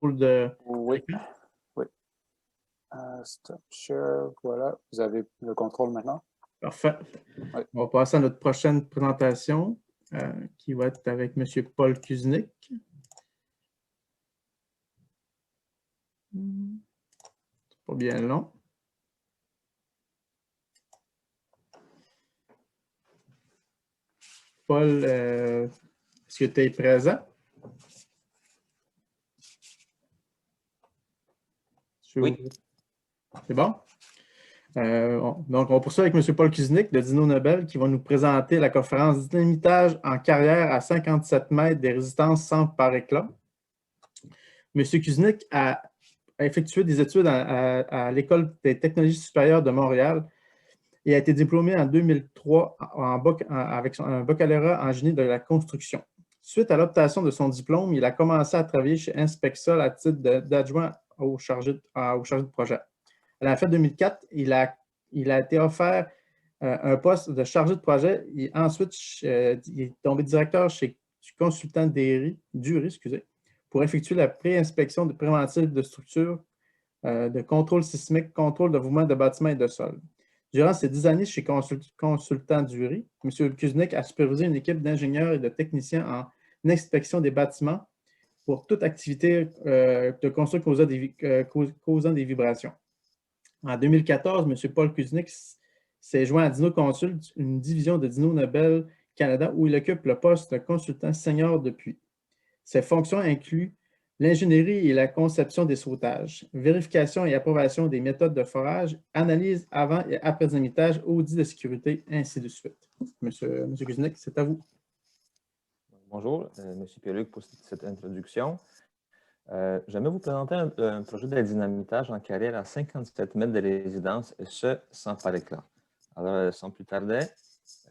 de Oui. Oui. Stop share. Voilà. Vous avez le contrôle maintenant. Parfait. Oui. On va passer à notre prochaine présentation qui va être avec M. Paul Kuznick. C'est pas bien long. Paul, est-ce que tu es présent? Oui. C'est bon? Donc, on poursuit avec M. Paul Kuznick de Dino Nobel qui va nous présenter la conférence Dynamitage en carrière à 57 mètres des résistances simples par éclat. M. Kuznick a effectué des études à l'École des technologies supérieures de Montréal et a été diplômé en 2003 avec un baccalauréat en génie de la construction. Suite à l'obtention de son diplôme, il a commencé à travailler chez Inspexol à titre d'adjoint au chargé de projet. À la fin 2004, il a été offert un poste de chargé de projet. Et ensuite, il est tombé directeur chez consultant Dury, pour effectuer la pré-inspection de préventive de structures, de contrôle sismique, contrôle de mouvement de bâtiments et de sol. Durant ces 10 années chez consultant Dury, M. Kuznick a supervisé une équipe d'ingénieurs et de techniciens en inspection des bâtiments pour toute activité de construction causant des vibrations. En 2014, M. Paul Kuznick s'est joint à Dino Consult, une division de Dino Nobel Canada, où il occupe le poste de consultant senior depuis. Ses fonctions incluent l'ingénierie et la conception des sautages, vérification et approbation des méthodes de forage, analyse avant et après dynamitage, audit de sécurité, ainsi de suite. Monsieur Kuznick, c'est à vous. Bonjour, M. Pierluc pour cette introduction. J'aimerais vous présenter un projet de dynamitage en carrière à 57 mètres de résidence, et ce, sans par éclat. Alors, sans plus tarder,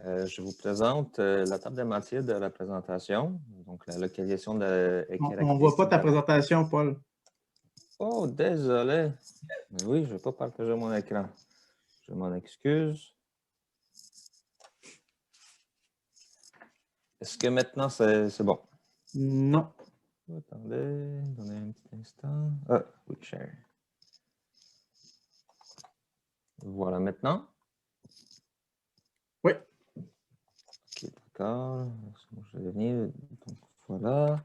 je vous présente la table des matières de la présentation, donc la localisation de... On ne voit pas ta présentation, Paul. Oh, désolé. Oui, je ne vais pas partager mon écran. Je m'en excuse. Est-ce que maintenant, c'est bon? Non. Attendez, donnez un petit instant. Ah, oui, share. Voilà maintenant. Oui. OK, d'accord. Je vais venir. Donc, voilà.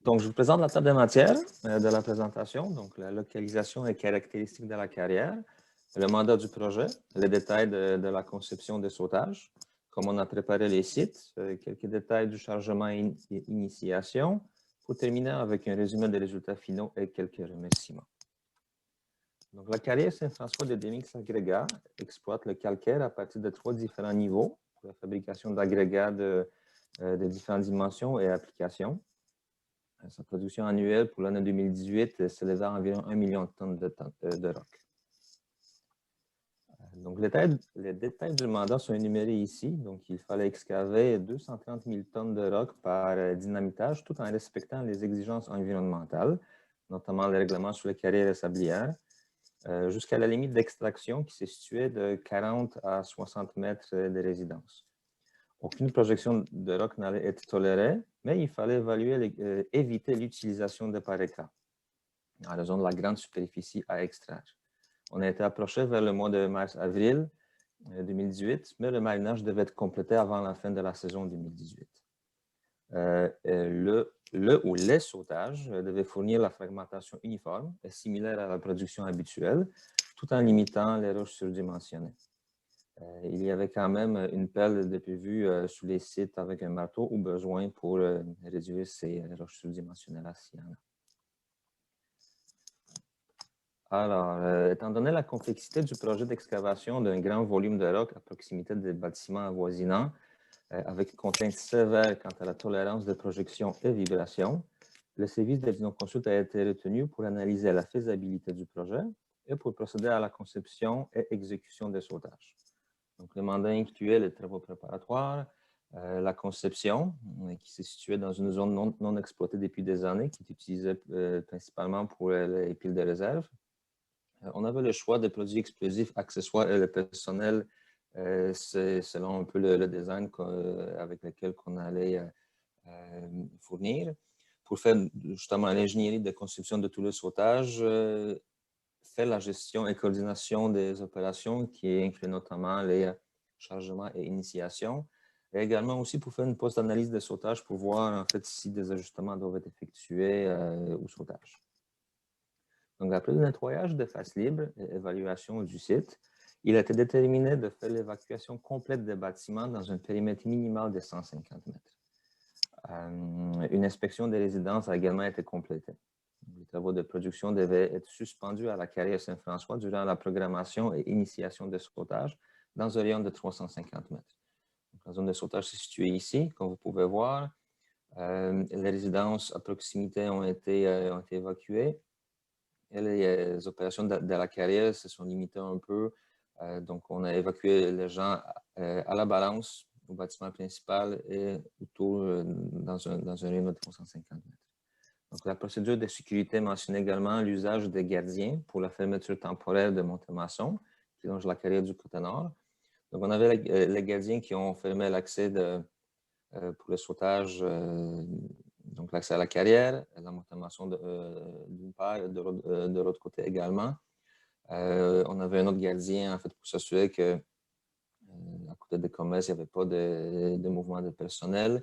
Donc, je vous présente la table des matières de la présentation. Donc, la localisation et caractéristiques de la carrière, le mandat du projet, les détails de la conception des sautages, comment on a préparé les sites, quelques détails du chargement et initiation, pour terminer avec un résumé des résultats finaux et quelques remerciements. Donc, la carrière Saint-François de Demix Agrégats exploite le calcaire à partir de 3 différents niveaux pour la fabrication d'agrégats de différentes dimensions et applications. Sa production annuelle pour l'année 2018 s'élevait à environ 1 million de tonnes de roc. Donc, les détails du mandat sont énumérés ici. Donc, il fallait excaver 230 000 tonnes de roc par dynamitage tout en respectant les exigences environnementales, notamment les règlements sur les carrières et sablières, jusqu'à la limite d'extraction qui se situait de 40 à 60 mètres de résidence. Aucune projection de roc n'allait être tolérée, mais il fallait éviter l'utilisation de par éclat en raison de la grande superficie à extraire. On a été approché vers le mois de mars-avril 2018, mais le marinage devait être complété avant la fin de la saison 2018. Ou les sautages devaient fournir la fragmentation uniforme et similaire à la production habituelle, tout en limitant les roches surdimensionnées. Il y avait quand même une pelle de prévue sur les sites avec un marteau au besoin pour réduire ces roches surdimensionnelles s'il y en a. Alors, étant donné la complexité du projet d'excavation d'un grand volume de roc à proximité des bâtiments avoisinants, avec une contrainte sévère quant à la tolérance de projection et vibration, le service de Dino Consult a été retenu pour analyser la faisabilité du projet et pour procéder à la conception et exécution des sautages. Donc, le mandat incluait les travaux préparatoires, la conception, qui se situait dans une zone non exploitée depuis des années, qui est utilisée principalement pour les piles de réserve. On avait le choix des produits explosifs, accessoires et le personnel selon un peu le design avec lequel on allait fournir. pour faire justement l'ingénierie de conception de tout le sauvetage, faire la gestion et coordination des opérations qui inclut notamment les chargements et initiations, et également aussi pour faire une post-analyse de sauvetage pour voir en fait si des ajustements doivent être effectués au sauvetage. Donc après le nettoyage de face libre et évaluation du site, il a été déterminé de faire l'évacuation complète des bâtiments dans un périmètre minimal de 150 mètres. Une inspection des résidences a également été complétée. Les travaux de production devaient être suspendus à la carrière Saint-François durant la programmation et initiation de sauvetage dans un rayon de 350 mètres. Donc, la zone de sauvetage est située ici, comme vous pouvez voir. Les résidences à proximité ont été évacuées. Et les opérations de la carrière se sont limitées un peu. Donc, on a évacué les gens à la balance, au bâtiment principal et autour dans un rayon de 350 mètres. Donc, la procédure de sécurité mentionne également l'usage des gardiens pour la fermeture temporaire de Montémasson, qui longe la carrière du côté nord. Donc, on avait les gardiens qui ont fermé l'accès pour le sauvetage, donc l'accès à la carrière, la Montémasson d'une part et de l'autre côté également. On avait un autre gardien en fait, pour s'assurer que à côté des commerces, il n'y avait pas de mouvement de personnel.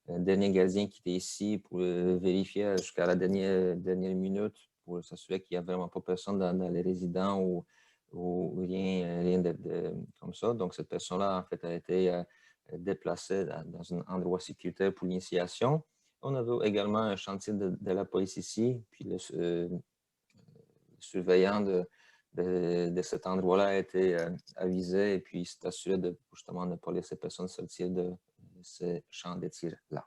Dernier gardien qui était ici pour vérifier jusqu'à la dernière minute pour s'assurer qu'il n'y a vraiment pas personne dans les résidents ou rien comme ça. Donc, cette personne-là, en fait, a été déplacée dans un endroit sécuritaire pour l'initiation. On avait également un chantier de la police ici, puis le surveillant de cet endroit-là a été avisé et puis s'est assuré de justement ne pas laisser personne sortir de ces champs de tir-là.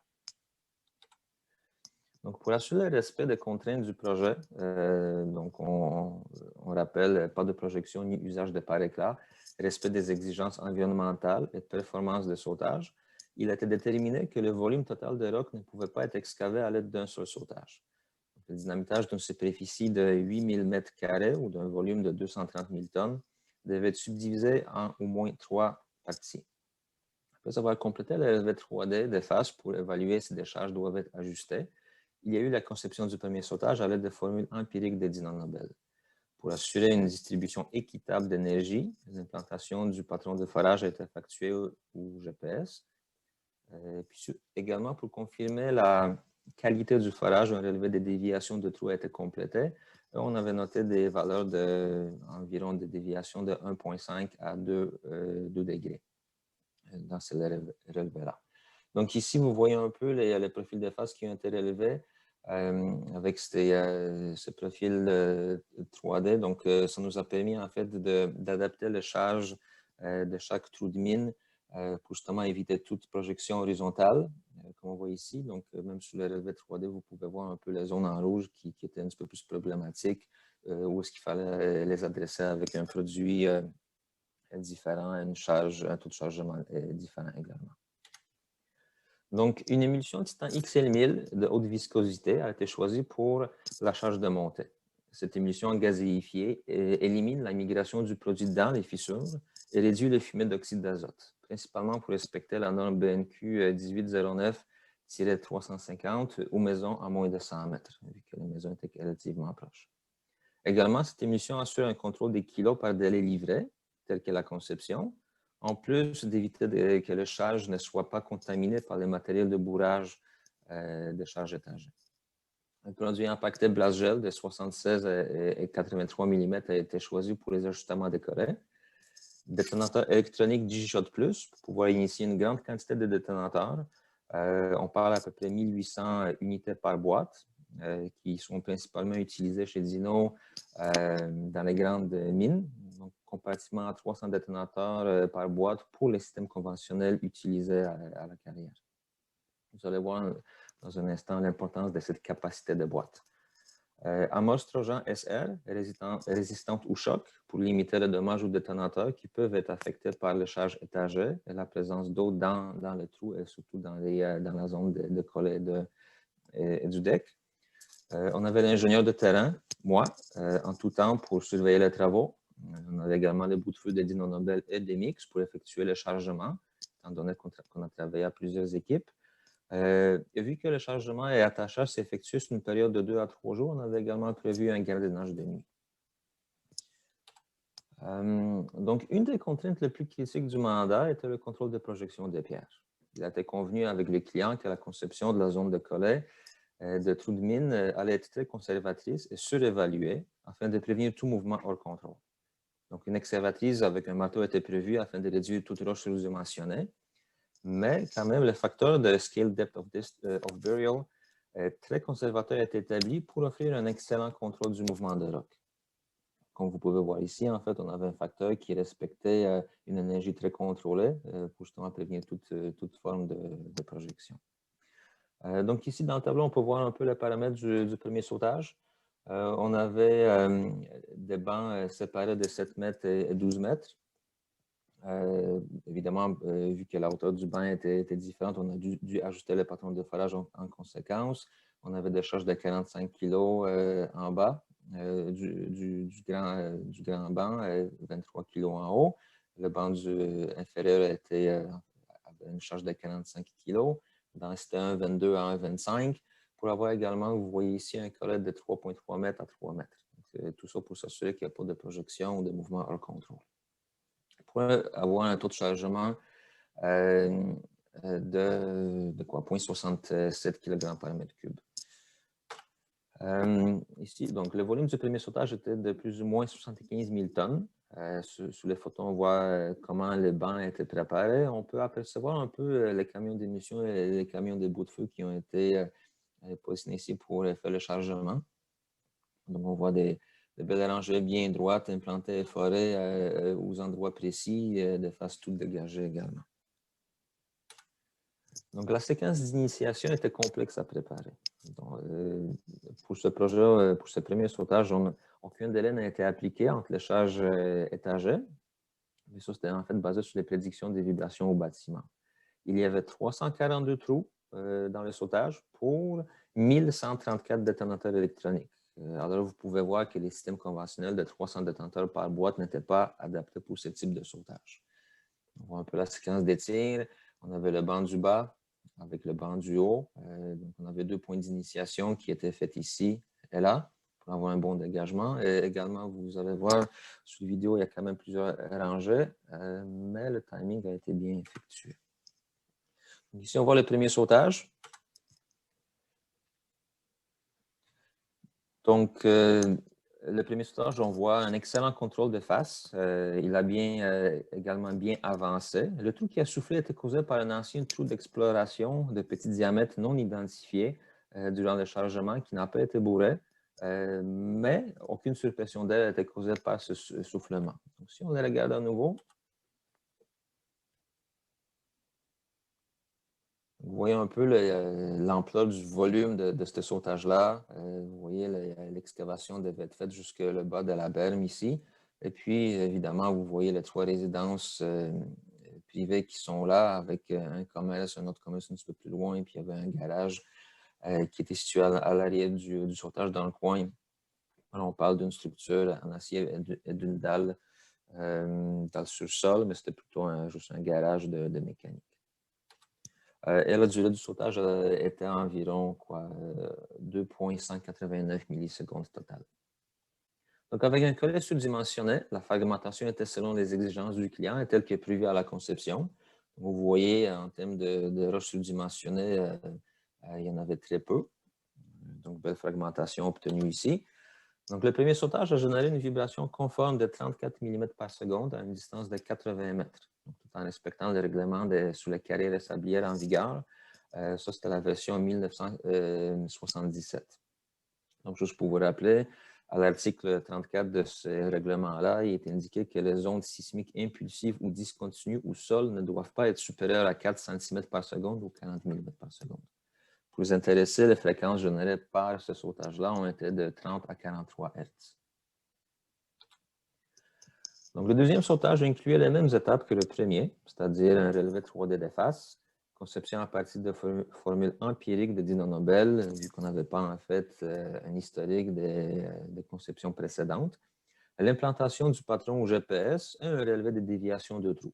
Donc, pour assurer le respect des contraintes du projet, donc on rappelle pas de projection ni usage de pare-éclat, respect des exigences environnementales et de performance de sauvetage, il a été déterminé que le volume total de roc ne pouvait pas être excavé à l'aide d'un seul sauvetage. Donc, le dynamitage d'une superficie de 8000 m² ou d'un volume de 230 000 tonnes devait être subdivisé en au moins 3 parties. Après avoir complété le relevé 3D des faces pour évaluer si des charges doivent être ajustées, il y a eu la conception du premier sauvetage à l'aide de formules empiriques des Dynon Nobel. Pour assurer une distribution équitable d'énergie, l'implantation du patron de forage a été effectuée au GPS. Puis également, pour confirmer la qualité du forage, un relevé des déviations de trous a été complété. On avait noté des valeurs d'environ des déviations de 1,5 à 2 degrés dans ces relevés-là. Donc ici, vous voyez un peu les profils de face qui ont été relevés avec ce profil 3D. Donc, ça nous a permis en fait d'adapter les charges de chaque trou de mine pour justement éviter toute projection horizontale, comme on voit ici. Donc, même sur le relevé 3D, vous pouvez voir un peu les zones en rouge qui étaient un petit peu plus problématiques, où est-ce qu'il fallait les adresser avec un produit différent, un taux de chargement différent également. Donc, une émulsion titan XL1000 de haute viscosité a été choisie pour la charge de montée. Cette émulsion gazéifiée élimine la migration du produit dans les fissures et réduit le fumet d'oxyde d'azote, principalement pour respecter la norme BNQ 1809-350 aux maisons à moins de 100 mètres, vu que les maisons étaient relativement proches. Également, cette émulsion assure un contrôle des kilos par délai livré, tel que la conception, en plus d'éviter que le charge ne soit pas contaminé par les matériels de bourrage de charge étagée. Un produit impacté Blastgel de 76 et 83 mm a été choisi pour les ajustements décorés. Détonateur électronique DigiShot Plus pour pouvoir initier une grande quantité de détonateurs. On parle à peu près 1800 unités par boîte qui sont principalement utilisées chez Dyno dans les grandes mines. Donc, comparativement à 300 détonateurs par boîte pour les systèmes conventionnels utilisés à la carrière. Vous allez voir dans un instant l'importance de cette capacité de boîte. Amorce Trojan SR, résistante au choc pour limiter les dommages aux détonateurs qui peuvent être affectés par les charges étagées et la présence d'eau dans le trou et surtout dans la zone de collet du deck. On avait l'ingénieur de terrain, moi, en tout temps pour surveiller les travaux. On avait également les bouts de feu de Dynon Nobel et des mix pour effectuer le chargement, étant donné qu'on a travaillé à plusieurs équipes. Vu que le chargement et attachage s'effectuent sur une période de 2 à 3 jours, on avait également prévu un gardiennage de nuit. Donc, une des contraintes les plus critiques du mandat était le contrôle de projection des pierres. Il a été convenu avec les clients que la conception de la zone de collet de trous de mine allait être très conservatrice et surévaluée afin de prévenir tout mouvement hors contrôle. Donc, une excavatrice avec un marteau était prévue afin de réduire toute roche sous-dimensionnée, mais quand même, le facteur de scale depth of burial très conservateur est établi pour offrir un excellent contrôle du mouvement de roc. Comme vous pouvez voir ici, en fait, on avait un facteur qui respectait une énergie très contrôlée pour justement prévenir toute forme de projection. Donc ici, dans le tableau, on peut voir un peu les paramètres du premier sautage. On avait des bancs séparés de 7 mètres et 12 mètres. Évidemment, vu que la hauteur du banc était différente, on a dû ajuster le patron de forage en conséquence. On avait des charges de 45 kg en bas. Du grand banc, 23 kg en haut. Le banc inférieur avait une charge de 45 kg. Densité 1,22 à 1,25. Pour avoir également, vous voyez ici un collet de 3,3 mètres à 3 mètres. Donc, tout ça pour s'assurer qu'il n'y a pas de projection ou de mouvement hors contrôle. Pour avoir un taux de chargement de quoi? 0,67 kg par mètre cube. Ici, donc, le volume du premier sautage était de plus ou moins 75 000 tonnes. Sous les photos, on voit comment les bancs étaient préparés. On peut apercevoir un peu les camions d'émission et les camions de bout de feu qui ont été positionnés ici pour faire le chargement. Donc, on voit des belles rangées bien droites, implantées et forées aux endroits précis, de face toute dégagée également. Donc, la séquence d'initiation était complexe à préparer. Donc, pour ce projet, pour ce premier sautage, aucun délai n'a été appliqué entre les charges étagées. Mais ça, c'était en fait basé sur les prédictions des vibrations au bâtiment. Il y avait 342 trous dans le sautage pour 1134 détonateurs électroniques. Alors, vous pouvez voir que les systèmes conventionnels de 300 détonateurs par boîte n'étaient pas adaptés pour ce type de sautage. On voit un peu la séquence des tirs. On avait le banc du bas avec le banc du haut. Donc, on avait 2 points d'initiation qui étaient faits ici et là pour avoir un bon dégagement. Et également, vous allez voir sur la vidéo, il y a quand même plusieurs rangées, mais le timing a été bien effectué. Donc, ici, on voit le premier sautage. Donc, le premier sautage, on voit un excellent contrôle de face. Il a également bien avancé. Le trou qui a soufflé était causé par un ancien trou d'exploration de petit diamètre non identifié durant le chargement qui n'a pas été bourré, mais aucune surpression d'air a été causée par ce soufflement. Donc, si on les regarde à nouveau, vous voyez un peu l'ampleur du volume de ce sautage-là. Vous voyez, l'excavation devait être faite jusque le bas de la berme ici. Et puis, évidemment, vous voyez les 3 résidences privées qui sont là avec un commerce, un autre commerce un petit peu plus loin. Et puis, il y avait un garage qui était situé à l'arrière du sautage dans le coin. Alors, on parle d'une structure en acier et d'une dalle dans le sous-sol, mais c'était plutôt juste un garage de mécanique. Et la durée du sautage était environ 2,189 millisecondes total. Donc, avec un collet sous-dimensionné, la fragmentation était selon les exigences du client et telle que prévue à la conception. Vous voyez, en termes de roches sous-dimensionnées, il y en avait très peu. Donc, belle fragmentation obtenue ici. Donc, le premier sautage a généré une vibration conforme de 34 mm par seconde à une distance de 80 mètres. Donc, tout en respectant le règlement sous les carrières et sablières en vigueur. Ça, c'était la version 1977. Donc, juste pour vous rappeler, à l'article 34 de ce règlement-là, il est indiqué que les ondes sismiques impulsives ou discontinues au sol ne doivent pas être supérieures à 4 cm par seconde ou 40 mm par seconde. Pour vous intéresser, les fréquences générées par ce sautage-là ont été de 30 à 43 Hz. Donc, le deuxième sautage incluait les mêmes étapes que le premier, c'est-à-dire un relevé 3D des faces, conception à partir de formules empiriques de Dino Nobel, vu qu'on n'avait pas en fait un historique des conceptions précédentes, l'implantation du patron au GPS et un relevé des déviations de trous.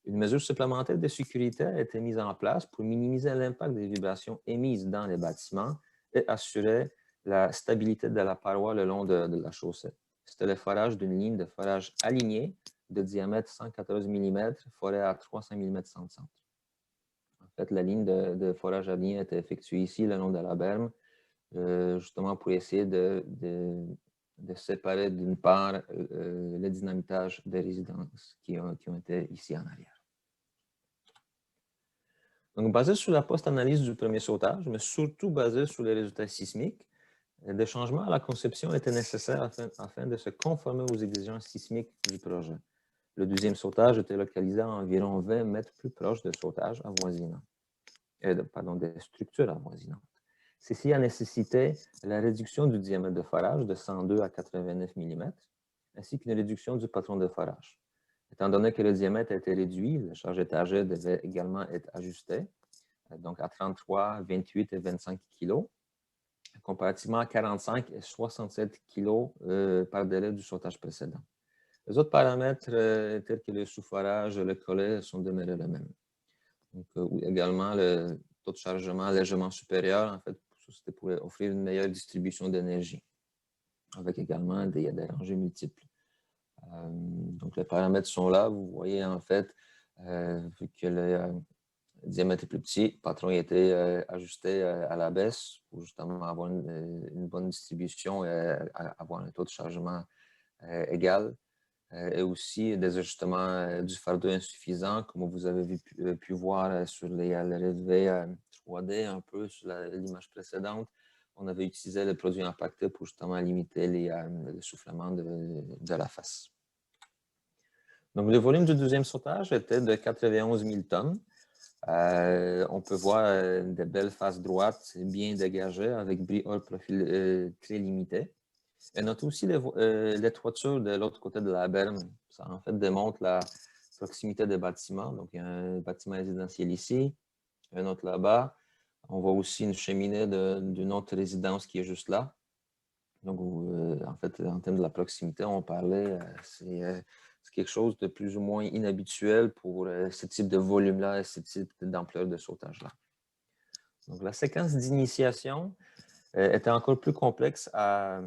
Une mesure supplémentaire de sécurité a été mise en place pour minimiser l'impact des vibrations émises dans les bâtiments et assurer la stabilité de la paroi le long de la chaussée. C'était le forage d'une ligne de forage alignée de diamètre 114 mm, forée à 300 mm sans centre. En fait, la ligne de forage alignée a été effectuée ici le long de la berme, justement pour essayer de séparer d'une part le dynamitage des résidences qui ont été ici en arrière. Donc, basé sur la post-analyse du premier sautage, mais surtout basé sur les résultats sismiques, des changements à la conception étaient nécessaires afin de se conformer aux exigences sismiques du projet. Le deuxième sautage était localisé à environ 20 mètres plus proche des sautages avoisinants, des structures avoisinantes. Ceci a nécessité la réduction du diamètre de forage de 102 à 89 mm, ainsi qu'une réduction du patron de forage. Étant donné que le diamètre a été réduit, la charge étagée devait également être ajustée, donc à 33, 28 et 25 kg, comparativement à 45 et 67 kg par délai du sautage précédent. Les autres paramètres, tels que le sous-forage et le collet, sont demeurés les mêmes. Donc, également, le taux de chargement légèrement supérieur, en fait, c'était pour offrir une meilleure distribution d'énergie, avec également des rangées multiples. Donc, les paramètres sont là. Vous voyez, en fait, vu que le diamètre est plus petit, le patron a été ajusté à la baisse pour justement avoir une bonne distribution et avoir un taux de chargement égal. Et aussi des ajustements du fardeau insuffisant, comme vous avez pu voir sur les relevés 3D, un peu sur l'image précédente. On avait utilisé les produits impactés pour justement limiter l'essoufflement de la face. Donc, le volume du deuxième sautage était de 91 000 tonnes. On peut voir des belles faces droites bien dégagées avec bris hors profil très limité. Et notez aussi les toitures de l'autre côté de la berme. Ça, en fait, démontre la proximité des bâtiments. Donc, il y a un bâtiment résidentiel ici, un autre là-bas. On voit aussi une cheminée d'une autre résidence qui est juste là. Donc, en fait, en termes de la proximité, on parlait, c'est quelque chose de plus ou moins inhabituel pour ce type de volume-là et ce type d'ampleur de sautage-là. Donc, la séquence d'initiation était encore plus complexe à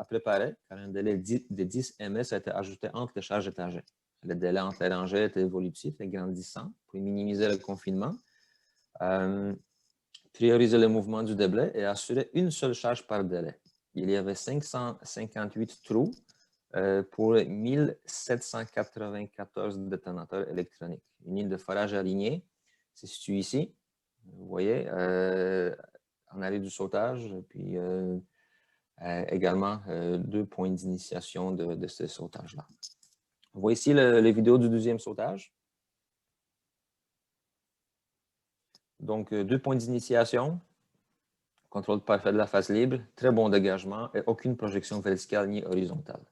préparer, car un délai de 10 ms a été ajouté entre les charges étagées. Le délai entre les rangées était évolutif et grandissant pour minimiser le confinement, prioriser le mouvement du déblai et assurer une seule charge par délai. Il y avait 558 trous pour 1794 détonateurs électroniques. Une ligne de forage alignée se situe ici. Vous voyez, en arrière du sautage, puis également 2 points d'initiation de ce sautage-là. Vous voyez ici les vidéos du deuxième sautage. Donc, 2 points d'initiation, contrôle parfait de la face libre, très bon dégagement et aucune projection verticale ni horizontale.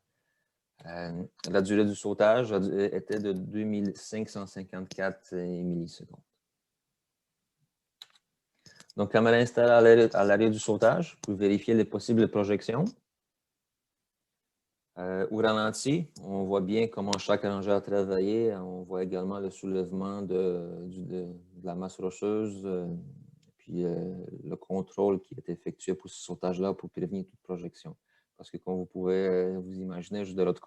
La durée du sautage était de 2554 millisecondes. Donc, caméra installée à l'arrière du sautage pour vérifier les possibles projections. Au ralenti, on voit bien comment chaque rangée a travaillé. On voit également le soulèvement de la masse rocheuse, puis le contrôle qui est effectué pour ce sautage-là pour prévenir toute projection. Parce que comme vous pouvez vous imaginer, juste de l'autre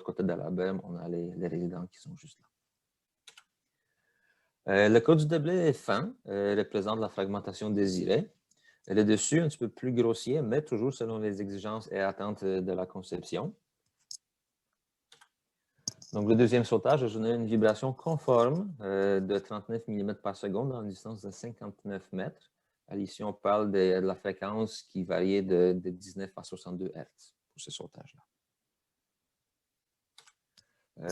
côté de la berme, on a les résidents qui sont juste là. Le code du déblai est fin, représente la fragmentation désirée. Le dessus, un petit peu plus grossier, mais toujours selon les exigences et attentes de la conception. Donc, le deuxième sautage a généré une vibration conforme de 39 mm par seconde dans une distance de 59 mètres. Ici, on parle de la fréquence qui variait de 19 à 62 Hz pour ce sautage-là.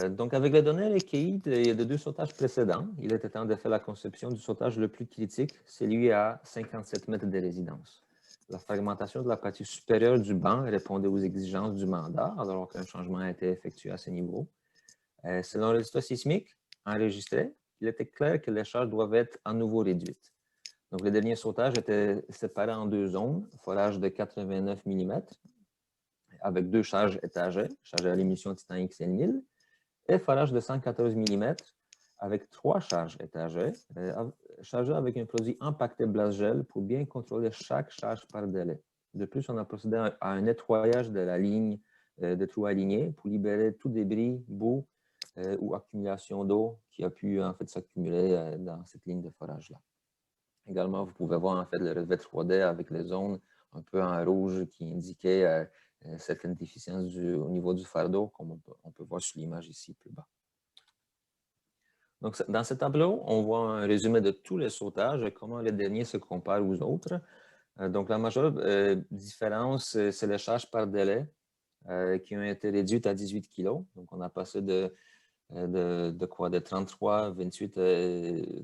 Donc, avec les données recueillies de 2 sautages précédents, il était temps de faire la conception du sautage le plus critique, celui à 57 mètres de résidence. La fragmentation de la partie supérieure du banc répondait aux exigences du mandat, alors qu'un changement a été effectué à ce niveau. Selon le résultat sismique enregistré, il était clair que les charges doivent être à nouveau réduites. Donc, le dernier sautage était séparé en 2 zones, forage de 89 mm, avec 2 charges étagées, charge à l'émission Titan XL1000, et forage de 114 mm avec 3 charges étagées, chargées avec un produit impacté Blastgel pour bien contrôler chaque charge par délai. De plus, on a procédé à un nettoyage de la ligne de trous alignés pour libérer tout débris, boue ou accumulation d'eau qui a pu en fait s'accumuler dans cette ligne de forage-là. Également, vous pouvez voir en fait le relevé 3D avec les zones un peu en rouge qui indiquaient certaines déficiences au niveau du fardeau, comme on peut voir sur l'image ici plus bas. Donc, dans ce tableau, on voit un résumé de tous les sautages et comment les derniers se comparent aux autres. Donc, la majeure différence, c'est les charges par délai qui ont été réduites à 18 kg. Donc, on a passé de 33, 28,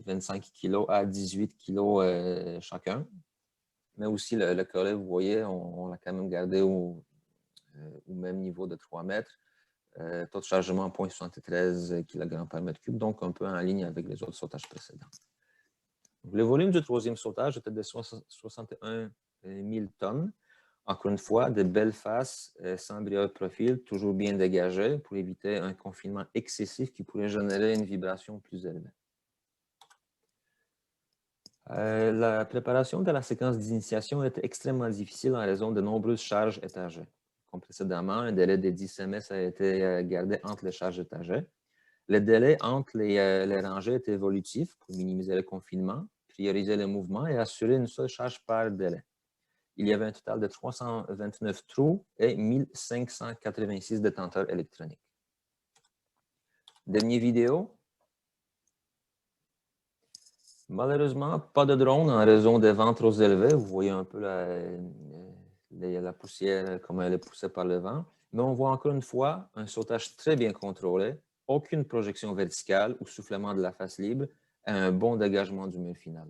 25 kg à 18 kg chacun. Mais aussi, le collet, vous voyez, on l'a quand même gardé au même niveau de 3 mètres. Taux de chargement 0,73 kg par mètre cube, donc un peu en ligne avec les autres sautages précédents. Donc, le volume du troisième sautage était de 61 000 tonnes. Encore une fois, de belles faces sans brilleur de profil, toujours bien dégagées pour éviter un confinement excessif qui pourrait générer une vibration plus élevée. La préparation de la séquence d'initiation était extrêmement difficile en raison de nombreuses charges étagées. Comme précédemment, un délai de 10 ms a été gardé entre les charges étagées. Le délai entre les rangées est évolutif pour minimiser le confinement, prioriser le mouvement et assurer une seule charge par délai. Il y avait un total de 329 trous et 1586 détenteurs électroniques. Dernière vidéo. Malheureusement, pas de drone en raison des vents trop élevés. Vous voyez un peu la poussière, comment elle est poussée par le vent. Mais on voit encore une fois un sautage très bien contrôlé, aucune projection verticale ou soufflement de la face libre et un bon dégagement du mur final.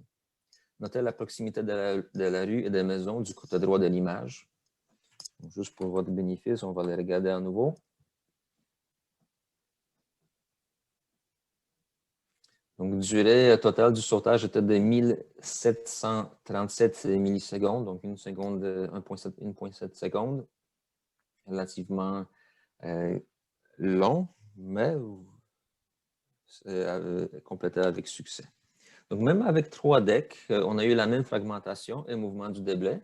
Notez la proximité de la rue et des maisons du côté droit de l'image. Juste pour votre bénéfice, on va les regarder à nouveau. Donc, durée totale du sautage était de 1737 millisecondes, donc 1,7 secondes. Relativement long, mais complété avec succès. Donc, même avec 3 decks, on a eu la même fragmentation et mouvement du déblai.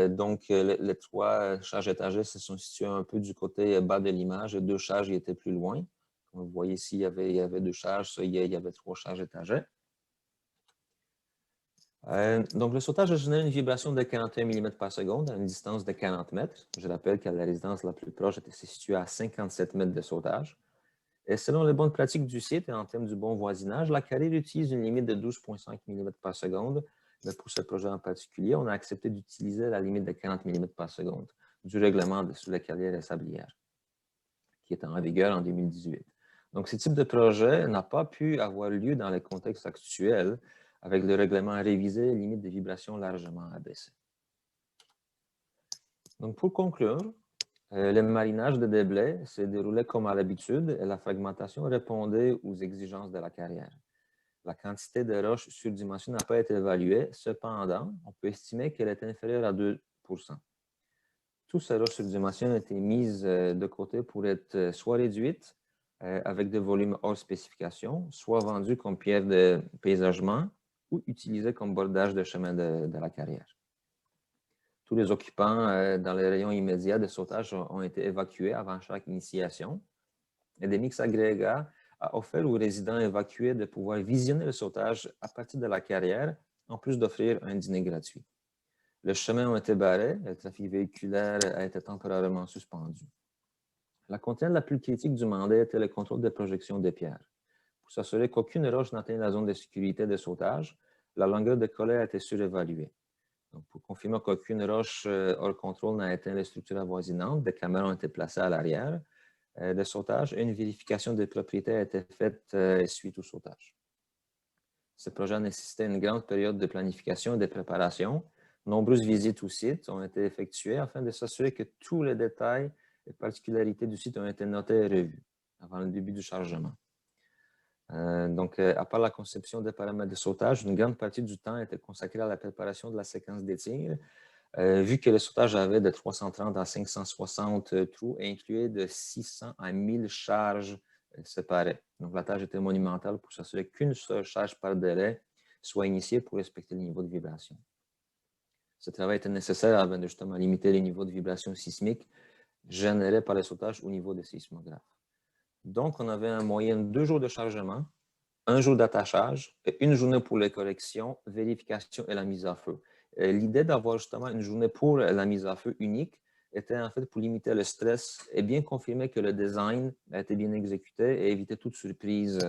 Donc, les 3 charges étagées se sont situées un peu du côté bas de l'image et 2 charges y étaient plus loin. Comme vous voyez ici, il y avait 2 charges, il y avait 3 charges étagées. Donc, le sautage a généré une vibration de 41 mm par seconde à une distance de 40 mètres. Je rappelle que la résidence la plus proche était située à 57 mètres de sautage. Et selon les bonnes pratiques du site et en termes du bon voisinage, la carrière utilise une limite de 12,5 mm par seconde. Mais pour ce projet en particulier, on a accepté d'utiliser la limite de 40 mm par seconde du règlement sur les carrières et sablières, qui est en vigueur en 2018. Donc, ce type de projet n'a pas pu avoir lieu dans le contexte actuel avec le règlement révisé et limite de vibration largement abaissée. Donc, pour conclure, le marinage de déblais s'est déroulé comme à l'habitude et la fragmentation répondait aux exigences de la carrière. La quantité de roches surdimensionnées n'a pas été évaluée. Cependant, on peut estimer qu'elle est inférieure à 2 %. Toutes ces roches surdimensionnées ont été mises de côté pour être soit réduites avec des volumes hors spécification, soit vendues comme pierre de paysagement ou utilisées comme bordage de chemin de la carrière. Tous les occupants dans les rayons immédiats de sautage ont été évacués avant chaque initiation. Et des mix agrégats a offert aux résidents évacués de pouvoir visionner le sautage à partir de la carrière, en plus d'offrir un dîner gratuit. Les chemins ont été barrés, le trafic véhiculaire a été temporairement suspendu. La contrainte la plus critique du mandat était le contrôle des projections des pierres. Pour s'assurer qu'aucune roche n'atteigne la zone de sécurité de sautage, la longueur de collet a été surévaluée. Donc, pour confirmer qu'aucune roche hors contrôle n'a atteint les structures avoisinantes, des caméras ont été placées à l'arrière de sautage et une vérification des propriétés a été faite suite au sautage. Ce projet a nécessité une grande période de planification et de préparation. Nombreuses visites au site ont été effectuées afin de s'assurer que tous les détails et particularités du site ont été notés et revus avant le début du chargement. Donc, à part la conception des paramètres de sautage, une grande partie du temps était consacrée à la préparation de la séquence des tirs, vu que le sautage avait de 330 à 560 trous et incluait de 600 à 1000 charges séparés. Donc, la tâche était monumentale pour s'assurer qu'une seule charge par délai soit initiée pour respecter le niveau de vibration. Ce travail était nécessaire afin de justement limiter les niveaux de vibration sismique générés par les sautages au niveau des sismographes. Donc, on avait en moyenne 2 jours de chargement, 1 jour d'attachage et 1 journée pour les corrections, vérification et la mise à feu. L'idée d'avoir justement une journée pour la mise à feu unique était en fait pour limiter le stress et bien confirmer que le design a été bien exécuté et éviter toute surprise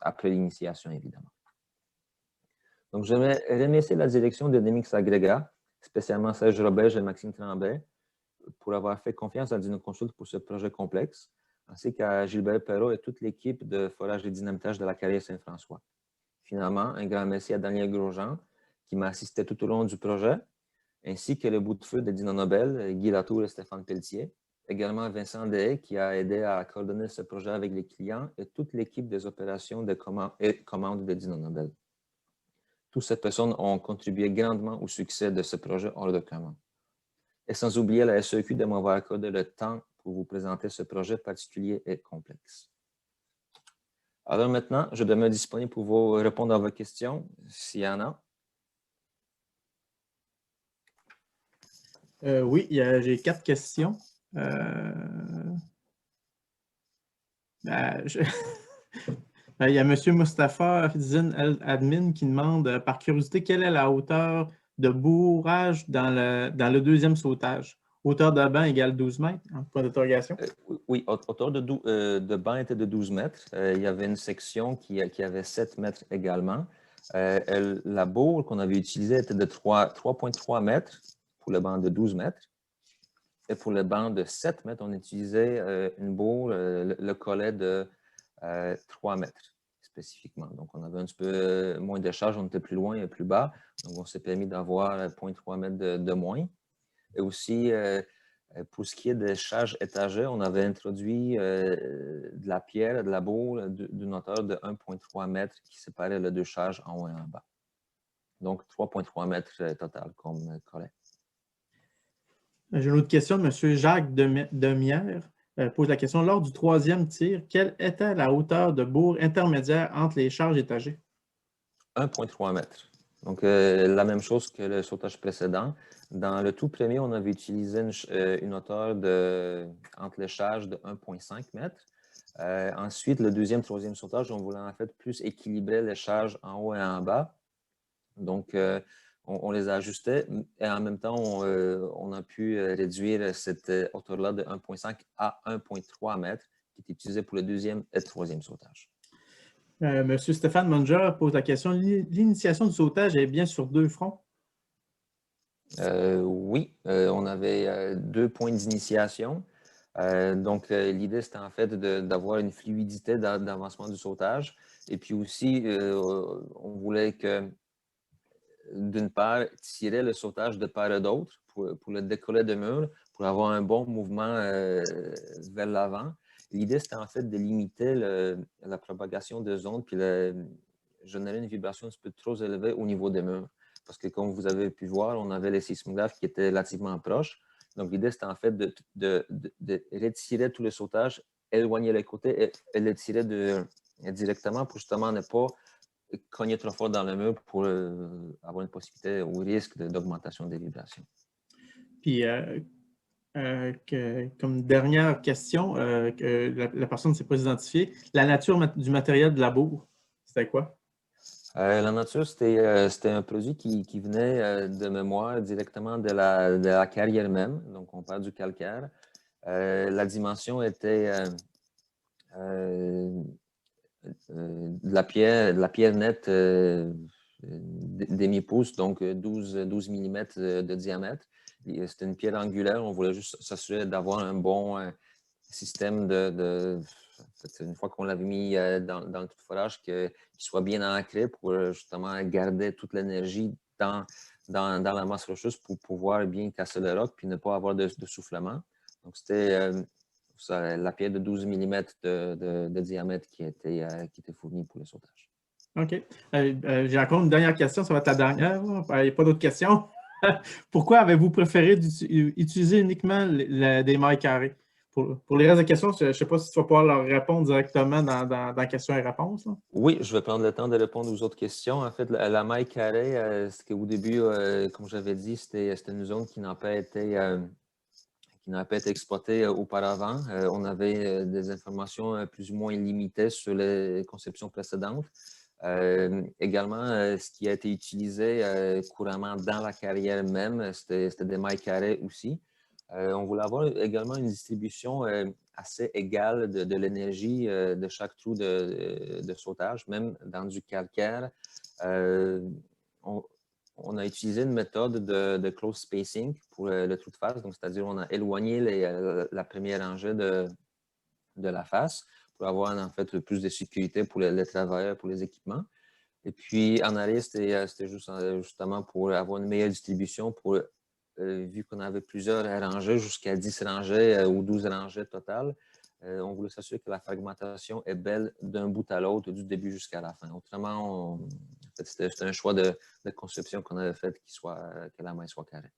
après l'initiation, évidemment. Donc, je vais remercier la direction de Demix Agrégats, spécialement Serge Robert et Maxime Tremblay, pour avoir fait confiance à DynoConsult pour ce projet complexe, ainsi qu'à Gilbert Perrault et toute l'équipe de forage et dynamitage de la carrière Saint-François. Finalement, un grand merci à Daniel Grosjean, qui m'a assisté tout au long du projet, ainsi que le bout de feu de Dino Nobel, Guy Latour et Stéphane Pelletier. Également Vincent Dehaye, qui a aidé à coordonner ce projet avec les clients et toute l'équipe des opérations et commandes de Dino Nobel. Toutes ces personnes ont contribué grandement au succès de ce projet hors de commun. Et sans oublier la SEQ de m'avoir accordé le temps pour vous présenter ce projet particulier et complexe. Alors maintenant, je demeure disponible pour vous répondre à vos questions, s'il y en a. Oui, j'ai 4 questions. Il y a M. Mustapha Fizine Admin qui demande, par curiosité, quelle est la hauteur de bourrage dans le deuxième sautage? Hauteur de banc égale 12 mètres? Point d'interrogation. Oui, hauteur de banc était de 12 mètres. Il y avait une section qui avait 7 mètres également. La bourre qu'on avait utilisée était de 3,3 mètres pour le banc de 12 mètres. Et pour le banc de 7 mètres, on utilisait une bourre, le collet de 3 mètres spécifiquement. Donc, on avait un petit peu moins de charge, on était plus loin et plus bas. Donc, on s'est permis d'avoir 0,3 mètres de moins. Et aussi, pour ce qui est des charges étagées, on avait introduit de la pierre et de la bourre d'une hauteur de 1,3 mètres qui séparait les deux charges en haut et en bas. Donc, 3,3 mètres total comme collet. J'ai une autre question de M. Jacques Demière. Pose la question, lors du 3e tir, quelle était la hauteur de bourre intermédiaire entre les charges étagées? 1,3 mètres. Donc, la même chose que le sautage précédent. Dans le tout premier, on avait utilisé une hauteur entre les charges de 1,5 mètres. Ensuite, le deuxième, troisième sautage, on voulait en fait plus équilibrer les charges en haut et en bas. Donc, on les a ajustés et en même temps, on a pu réduire cette hauteur-là de 1,5 à 1,3 mètres qui est utilisée pour le deuxième et le troisième sautage. Monsieur Stéphane Munger pose la question, l'initiation du sautage est bien sur 2 fronts? Oui, on avait 2 points d'initiation. Donc, l'idée, c'était en fait d'avoir une fluidité d'avancement du sautage. Et puis aussi, on voulait que, d'une part, tirer le sautage de part et d'autre pour le décoller de mur, pour avoir un bon mouvement vers l'avant. L'idée, c'était en fait de limiter la propagation des ondes puis générer une vibration un petit peu trop élevée au niveau des murs. Parce que comme vous avez pu voir, on avait les sismographes qui étaient relativement proches. Donc, l'idée, c'était en fait de retirer tout le sautage, éloigner les côtés et les tirer directement pour justement ne pas cogner trop fort dans le mur pour avoir une possibilité ou risque d'augmentation des vibrations. Puis, comme dernière question, la personne ne s'est pas identifiée, la nature du matériel de la bourre, c'était quoi? La nature, c'était un produit qui venait de mémoire directement de la carrière même. Donc, on parle du calcaire. La dimension était de la pierre nette demi-pouce, donc 12 mm de diamètre. C'était une pierre angulaire. On voulait juste s'assurer d'avoir un bon système une fois qu'on l'avait mis dans le tout forage, qu'il soit bien ancré pour justement garder toute l'énergie dans la masse rocheuse pour pouvoir bien casser le roc puis ne pas avoir de soufflement. Donc, c'était la pierre de 12 mm de diamètre qui était fournie pour le sautage. OK. J'ai encore une dernière question, ça va être la dernière. Il n'y a pas d'autres questions. Pourquoi avez-vous préféré utiliser uniquement des mailles carrées pour les restes des questions, je ne sais pas si tu vas pouvoir leur répondre directement dans questions et réponses. Là. Oui, je vais prendre le temps de répondre aux autres questions. En fait, la maille carrée, c'est qu'au début, comme j'avais dit, c'était une zone qui n'a pas été exploitée auparavant. On avait des informations plus ou moins limitées sur les conceptions précédentes. Également, ce qui a été utilisé couramment dans la carrière même, c'était des mailles carrées aussi. On voulait avoir également une distribution assez égale de l'énergie de chaque trou de sautage, même dans du calcaire. On a utilisé une méthode de close spacing pour le trou de face, donc c'est-à-dire on a éloigné la première rangée de la face pour avoir en fait plus de sécurité pour les travailleurs, pour les équipements. Et puis en arrière, c'était justement pour avoir une meilleure distribution, vu qu'on avait plusieurs rangées, jusqu'à 10 rangées ou 12 rangées totales. On voulait s'assurer que la fragmentation est belle d'un bout à l'autre, du début jusqu'à la fin. Autrement, en fait, c'était un choix de conception qu'on avait fait que la maille soit carrée.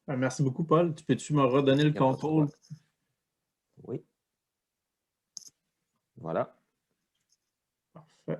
Merci beaucoup, Paul. Peux-tu me redonner le contour? Oui. Voilà. Parfait.